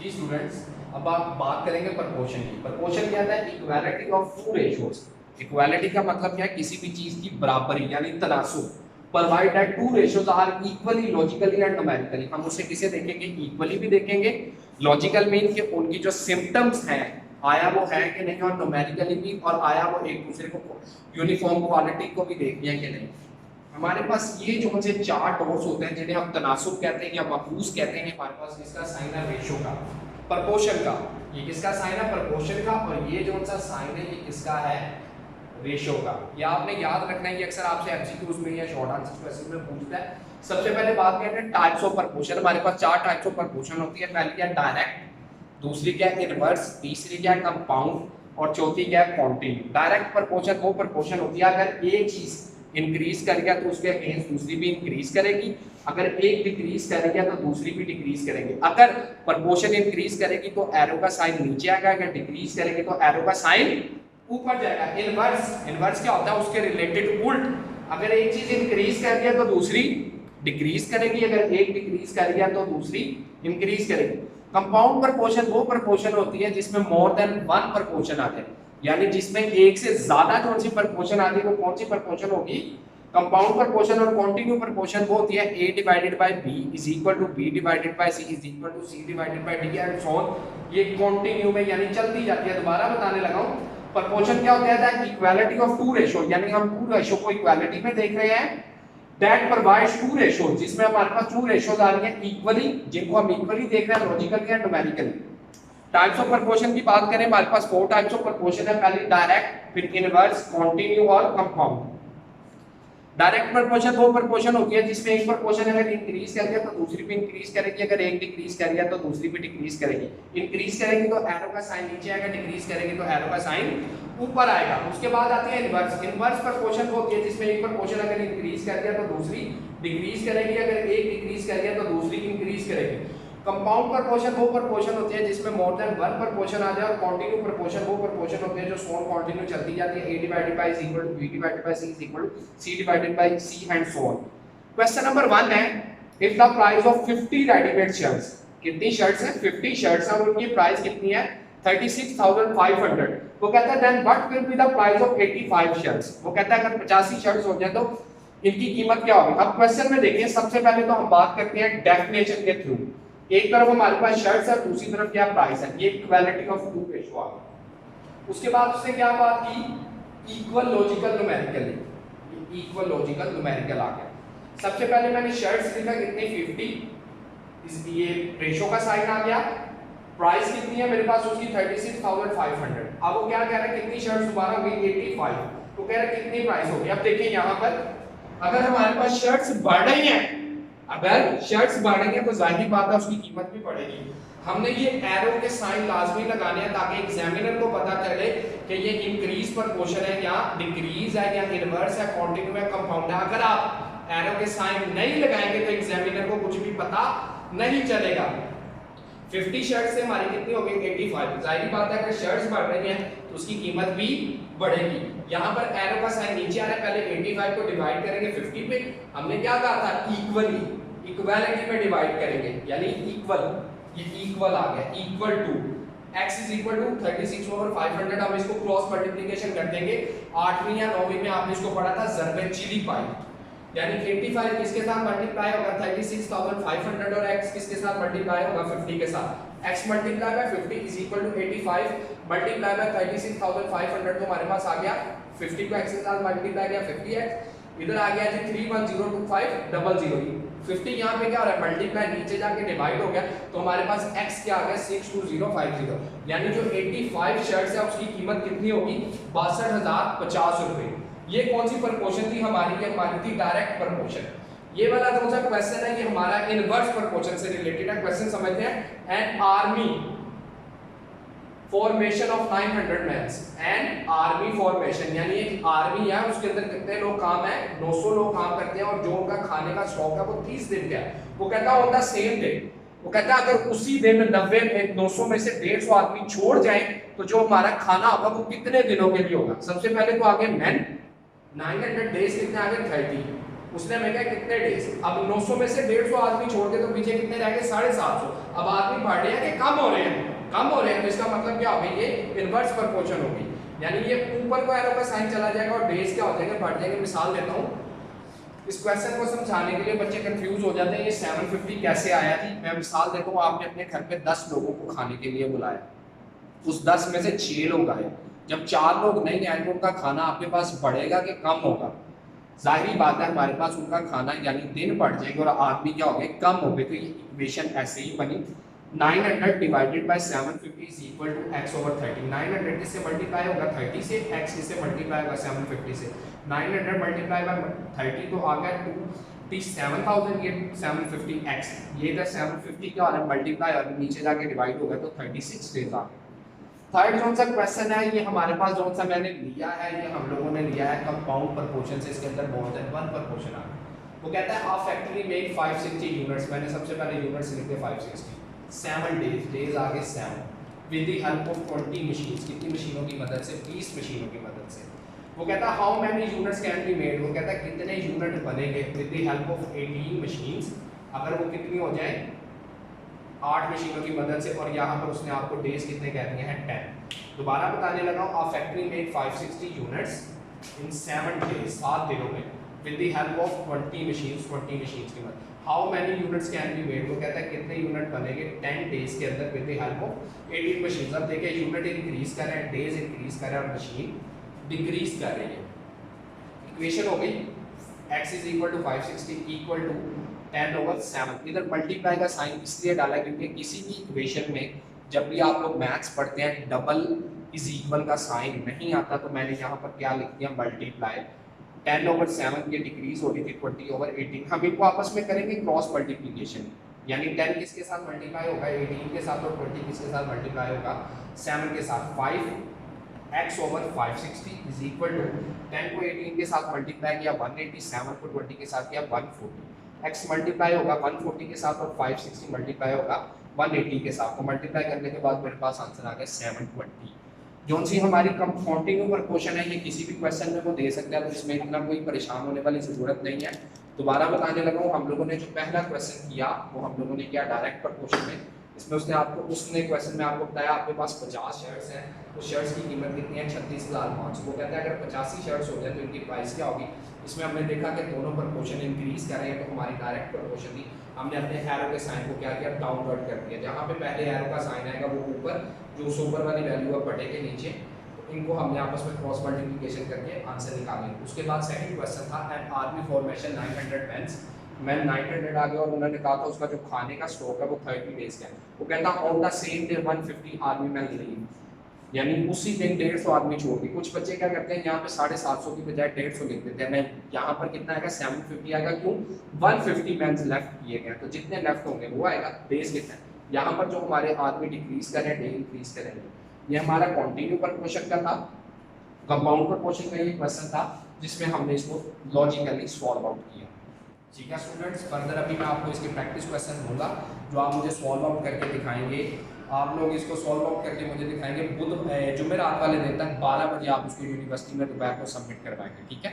जी students, अब आप बात करेंगे प्रपोर्शन की। प्रपोर्शन क्या है? Equality of two ratios. Equality का मतलब क्या है? किसी भी चीज की बराबरी यानी तनासुब। Provide that two ratios are equally logically and numerically. हम उसे किसे देखेंगे? इक्वली भी देखेंगे, लॉजिकल मीन कि उनकी जो सिम्टम्स हैं आया वो है कि नहीं, और न्यूमेरिकली भी, और आया वो एक दूसरे को यूनिफॉर्म क्वालिटी को भी देख लिया कि नहीं। हमारे पास ये जो मुझे चार टॉर्स होते हैं जिन्हें हम तनासुब कहते हैं या मफूज कहते हैं, हमारे पास इसका साइन है रेशो का, प्रपोर्शन का। ये किसका साइन है? प्रपोर्शन का। और ये जो सा साइन है ये किसका है? रेशो का। ये आपने याद रखना है, ये अक्सर आपसे एमसीक्यूज में या शॉर्ट आंसर क्वेश्चन में पूछता है। सबसे पहले बात करते हैं टाइप्स ऑफ प्रपोर्शन। हमारे पास चार टाइप्स ऑफ प्रपोर्शन होती है। पहली क्या? डायरेक्ट, दूसरी क्या? इनवर्स, तीसरी क्या? कंपाउंड, और चौथी क्या? कॉन्टिन्यू। डायरेक्ट प्रपोर्शन वो प्रपोर्शन होती है अगर एक चीज इंक्रीज कर गया तो उसके अगेंस्ट दूसरी भी इंक्रीज करेगी, अगर एक डिक्रीज करेगा तो दूसरी भी डिक्रीज करेगी। अगर प्रपोर्शन इंक्रीज करेगी तो एरो का साइन नीचे आएगा, अगर डिक्रीज करेगी तो एरो का साइन ऊपर जाएगा। इनवर्स, इनवर्स क्या होता है? उसके रिलेटेड उल्ट। अगर एक चीज इंक्रीज कर गया तो दूसरी डिक्रीज करेगी, अगर एक डिक्रीज कर गया तो दूसरी इंक्रीज करेगी। कंपाउंड प्रपोर्शन वो प्रपोर्शन होती है जिसमें मोर देन वन प्रपोर्शन आते हैं, यानी जिसमें एक से ज्यादा कौन सी प्रपोर्शन आती है वो कौन सी प्रपोर्शन होगी? Compound proportion. और कॉन्टिन्यू प्रपोर्शन वो होती है a divided by b is equal to b divided by c is equal to c divided by d and so on. ये कॉन्टिन्यू में यानी चलती जाती है। दोबारा बताने लगा हूं, प्रपोर्शन क्या होता है? इक्वालिटी ऑफ टू रेशियो, यानी हम टू रेशियो को इक्वालिटी में देख रहे हैं। दैट प्रोवाइड्स टू रेशियोज, जिसमें हमारे पास टू रेशियोज आ रही हैं इक्वली, जिनको हम इक्वली देख रहे हैं logically and numerically. Types of proportion की बात करें, हमारे पास फोर टाइप्स ऑफ प्रपोर्शन है। पहली डायरेक्ट, फिर इनवर्स, कॉन्टिन्यू और कंपाउंड। डायरेक्ट प्रपोर्शन वो प्रपोर्शन होती है जिसमें एक प्रपोर्शन अगर इंक्रीज कर गया तो दूसरी भी इंक्रीज करेगी, अगर एक डिक्रीज कर गया तो दूसरी भी डिक्रीज करेगी। इंक्रीज करेगी तो एरो का साइन नीचे आएगा, डिक्रीज करेगी तो एरो का साइन ऊपर आएगा। उसके बाद आती है इनवर्स। इनवर्स प्रपोर्शन वो होती है जिसमें एक प्रपोर्शन अगर इंक्रीज कर गया तो दूसरी डिक्रीज करेगी, अगर एक डिक्रीज कर गया तो दूसरी इंक्रीज करेगी। कंपाउंड प्रपोर्शन वो प्रपोर्शन होती है जिसमें मोर देन वन प्रपोर्शन आ जाए। और कॉन्टिन्यू प्रपोर्शन वो प्रपोर्शन होती है जो सोन कॉन्टिन्यू चलती जाती है। a divided by c equal to b divided by c is equal to c divided by c and so on. Question number 1 है, if the price of 50 readymade shirts, कितनी shirts हैं? 50 shirts हैं और उनकी price कितनी है? 36,500। वो कहता है then what will be the price of 85 shirts. वो कहता है अगर 85 शर्ट्स हो जाए तो इनकी कीमत क्या होगी? अब क्वेश्चन में देखिए, सबसे पहले तो हम बात करते हैं डेफिनेशन के थ्रू। एक तरफ हमारे पास शर्ट्स है, दूसरी तरफ क्या प्राइस है। ये इक्वालिटी ऑफ टू रेशियो आ गया। उसके बाद उसने क्या बात की? Equal logical numerically. Equal logical numerical आ गया। सबसे पहले मैंने शर्ट्स लिखा कितनी? 50, ये रेशियो का साइन आ गया। प्राइस कितनी है मेरे पास उसकी? 36,500। अब वो क्या कह रहा है? कितनी शर्ट्स दोबारा हुई? 85। तो कह रहा है कितनी प्राइस होगी? अब देखिए यहाँ पर अगर हमारे पास शर्ट्स बढ़ रही हैं, अगर शर्ट्स बढ़ेंगे तो जाहिर बात है उसकी कीमत भी बढ़ेगी। हमने ये एरो के साइन लाजमी लगाने हैं ताकि एग्जामिनर को पता चले कि ये इंक्रीज प्रपोर्शन है या डिक्रीज है या इनवर्स है, कॉन्टिन्यू है, कंपाउंड है। अगर आप एरो के साइन नहीं लगाएंगे तो एग्जामिनर को कुछ भी पता नहीं चलेगा। 50 शर्ट्स से हमारी कितनी होगी? 85। जाहिर बात है अगर शर्ट्स बढ़ रही हैं तो उसकी कीमत भी बढ़ेगी। यहाँ पर एरो का साइन नीचे आ रहा है, पहले 85 को डिवाइड करेंगे 50 पे। हमने क्या कहा था? इक्वली, इक्वालिटी में डिवाइड करेंगे, यानी इक्वल, ये इक्वल आ गया। Equal to x is equal to 36/500। हम इसको क्रॉस मल्टीप्लिकेशन कर देंगे। 8वीं या 9वीं में आपने इसको पढ़ा था ज़रबे चिली पाई, यानी 85 किसके साथ मल्टीप्लाई होगा? 36,500 और x किसके साथ मल्टीप्लाई होगा? 50 के साथ। x multiply by 50 is equal to 85 multiply by 36,500। तो हमारे पास आ गया 50 को x के साथ मल्टीप्लाई किया 50x, इधर आ गया जी 3102500। 50 यहाँ पे क्या हो रहा है? मल्टीप्लाई, नीचे जाके डिवाइड हो गया तो हमारे पास x क्या आ गया? 62050। यानी जो 85 शर्ट्स है उसकी कीमत कितनी होगी? 62,050 रुपए। ये कौन सी प्रपोर्शन थी हमारी? ये हमारी थी डायरेक्ट प्रपोर्शन। ये वाला कौन सा क्वेश्चन है? ये हमारा इनवर्स प्रपोर्शन से रिलेटेड है। क्वेश्चन समझते हैं। An army formation of 900 mens. An army formation यानी एक आर्मी है, उसके अंदर कितने लोग काम है? 900 लोग काम करते हैं और जो उनका खाने का स्टॉक है वो 30 दिन का है। वो कहता है ऑन द सेम डे, वो कहता है अगर उसी दिन 90 में 900 में से 150 आदमी छोड़ जाएं तो जो हमारा खाना होगा वो कितने दिनों के लिए होगा? सबसे पहले तो आगे मैन 900 डेज कितने आ गए? 30। उसने हमें कहा कितने डेज, अब 900 में से 150 आदमी छोड़ के तो पीछे कितने रह गए 750। अब आदमी बढ़ रहे हैं कि कम हो रहे हैं, कम हो रहे हैं, तो इसका मतलब क्या हो गया, ये इनवर्स प्रोपोर्शन होगी, यानी ये ऊपर को एरो का साइन चला जाएगा और डेज क्या हो जाएंगे, बढ़ जाएंगे। मिसाल देता हूँ, इस क्वेश्चन को समझाने के लिए बच्चे कंफ्यूज हो जाते हैं, ये 750 कैसे आया थी। मैं मिसाल देता हूँ, आपने अपने घर पे 10 लोगों को खाने के लिए बुलाया, उस 10 में से 6 लोग आए, जब 4 लोग नहीं आए तो उनका खाना आपके पास बढ़ेगा कि कम होगा? जाहिर बात है हमारे पास उनका खाना यानी दिन बढ़ जाएंगे और आदमी क्या हो गए, कम हो गए। तो ये इक्वेशन ऐसे ही बनी, 900 divided by 750 is equal to x over 30। 900 किससे मल्टीप्लाई होगा, 30 से, x किससे मल्टीप्लाई होगा, 750 से। 900 मल्टीप्लाई बाय 30 तो आ गया 27,000, ये 750x, ये था 750 क्या हो रहा है मल्टीप्लाई, और नीचे जाके डिवाइड हो गया तो 36 डेज आ गए। थर्ड जोन सा क्वेश्चन है, ये हमारे पास जोन सा मैंने लिया है, ये हम लोगों ने लिया है कंपाउंड प्रोपोर्शन से, इसके अंदर मोर देन वन प्रोपोर्शन आ गया। वो कहता है अ फैक्ट्री मेक 560 यूनिट्स, मैंने सबसे पहले यूनिट्स लिखे 560, 7 डेज, डेज आगे 7, with the help of 20 machines, कितनी मशीनों की मदद से, 20 मशीनों की मदद से। वो कहता है how many units can be made, वो कहता है कितने यूनिट बनेंगे with the help of 18 machines, अगर वो कितनी हो जाए 8 मशीनों की मदद से, और यहाँ पर उसने आपको डेज कितने कह दिए हैं 10। दोबारा बताने लगा हूँ, a factory make 560 units in 7 days, 7 दिनों में, with the help of 20 machines, 20 machines की मदद। How many units can be made, वो कहता है कितने यूनिट बनेंगे 10 डेज के अंदर with the help of 18 machines. अब देखिए यूनिट इंक्रीज कर रहे हैं, डेज इंक्रीज कर रहे हैं और मशीन डिक्रीज कर रही है। इक्वेशन हो गई x is equal to 560 equal to 10 over 7। इधर मल्टीप्लाई का साइन इसलिए डाला क्योंकि किसी भी इक्वेशन में जब भी आप लोग मैथ्स पढ़ते हैं डबल इज इक्वल का साइन नहीं आता, तो मैंने यहाँ पर क्या लिख दिया मल्टीप्लाई। 10 ओवर 7 की डिक्रीज हो रही थी 20 ओवर 18, हम इनको आपस में करेंगे क्रॉस मल्टीप्लिकेशन, यानी 10 किसके साथ मल्टीप्लाई होगा 18 के साथ, और 20 किसके साथ मल्टीप्लाई होगा 7 के साथ। 5x over 560 is equal to 10 को 18 के साथ मल्टीप्लाई किया 180, 7 को 20 के साथ किया 140, x मल्टीप्लाई होगा 140 के साथ और 560 मल्टीप्लाई होगा 180 के साथ, तो मल्टीप्लाई करने के बाद मेरे पास आंसर आ गया 720। जोन सी हमारी कंपाउंडिंग प्रोपोर्शन है, ये किसी भी क्वेश्चन में वो दे सकता है, तो इसमें इतना कोई परेशान होने वाली जरूरत नहीं है। दोबारा बताने लगा हूँ, हम लोगों ने जो पहला क्वेश्चन किया वो हम लोगों ने किया डायरेक्ट प्रोपोर्शन में। इसमें उसने क्वेश्चन में आपको बताया आपके पास 50 शर्ट्स हैं, तो शर्ट्स की कीमत कितनी है 36,500। वो कहता है अगर 85 शर्ट्स हो जाए तो इनकी प्राइस क्या होगी। इसमें हमने देखा कि दोनों प्रोपोर्शन इंक्रीज कर रहे हैं, तो हमारी डायरेक्ट प्रोपोर्शन थी, हमने अपने एरो के साइन को क्या किया डाउनवर्ड कर दिया। जहाँ पे पहले एरो का साइन आएगा वो ऊपर, जो उस ऊपर वाली वैल्यू है बढ़ेगी नीचे, तो इनको हमने आपस में क्रॉस मल्टीप्लिकेशन करके आंसर निकालेंगे। उसके बाद सेकंड क्वेश्चन था an army formation 900 mens, man 900 आ गया और उन्होंने कहा था उसका जो खाने का स्टॉक है वो 30 डेज का है। वो कहता on the same day 150 army man leave, यानी उसी दिन 150 आदमी छोड़ दी। कुछ बच्चे क्या करते हैं यहाँ पे 750 की बजाय 150 लिख देते हैं, नहीं यहाँ पर कितना आएगा 750 आएगा, क्यों 150 मैन लेफ्ट किए गए, तो जितने लेफ्ट होंगे वो आएगा। डेज कितना है, यहाँ पर जो हमारे आदमी डिक्रीज करें डे इंक्रीज करेंगे। ये हमारा कॉन्टिन्यू प्रोपोर्शन का था, कंपाउंड प्रोपोर्शन का ये क्वेश्चन था जिसमें हमने इसको लॉजिकली सॉल्व आउट किया। ठीक है स्टूडेंट्स, फर्दर अभी मैं आपको इसके प्रैक्टिस क्वेश्चन दूंगा जो आप मुझे सॉल्व आउट करके दिखाएंगे। आप लोग इसको सॉल्व आउट करके मुझे दिखाएंगे जुमेरात वाले दिन तक 12 बजे आप उसको यूनिवर्सिटी में दोपहर को सबमिट करवाएंगे। ठीक है।